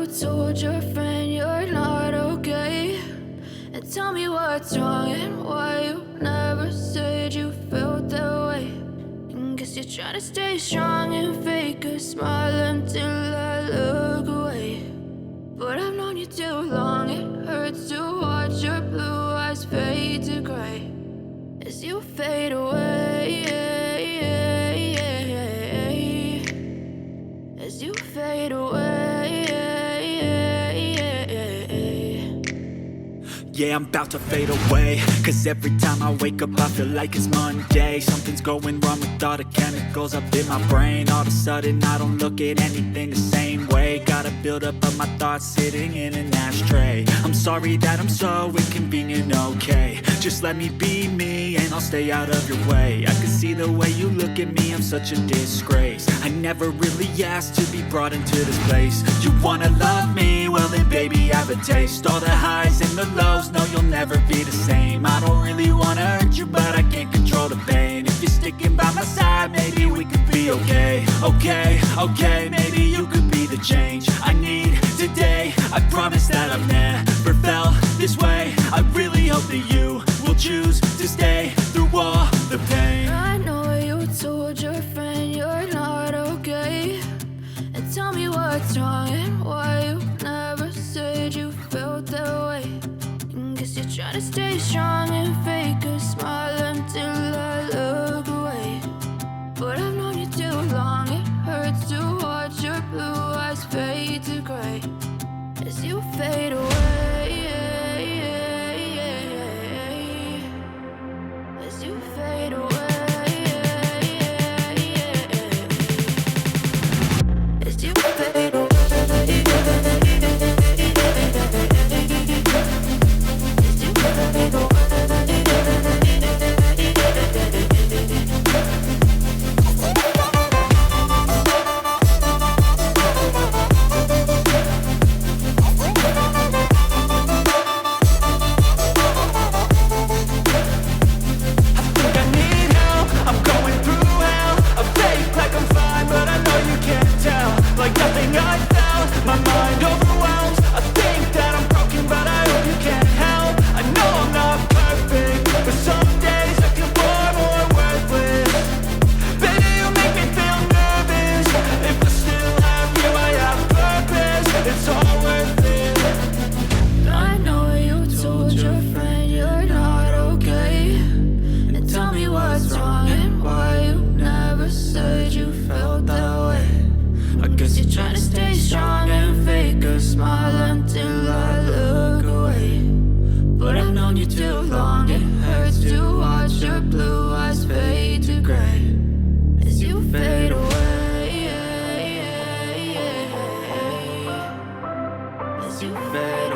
told your friend you're not okay? And tell me what's wrong and why you never said you felt that way. And guess you're trying to stay strong and fake a smile until I look away. But I've known you too long, it hurts to watch your blue eyes fade to gray as you fade away, as you fade away. Yeah, I'm about to fade away, cause every time I wake up I feel like it's Monday. Something's going wrong with all the chemicals up in my brain. All of a sudden I don't look at anything the same way. Gotta build up of my thoughts sitting in an ashtray. I'm sorry that I'm so inconvenient, okay? Just let me be me and I'll stay out of your way. I can see the way you look at me, I'm such a disgrace. I never really asked to be brought into this place. You wanna love me? Well then baby have a taste. All the highs and the lows, no you'll never be the same. I don't really wanna hurt you but I can't control the pain. If you're sticking by my side maybe we could be okay. Okay, maybe you could be the change I need today. I promise that I've never felt this way. I really hope that you will choose to stay through all the pain. I know you told your friend you're not okay. And tell me what's wrong and why you never said you felt that way. And guess you're trying to stay strong and fake a smile until I look away. But I've known you too long, it hurts to watch your blue eyes fade to gray as you fade away, as you fade away, as you fade away. As you fade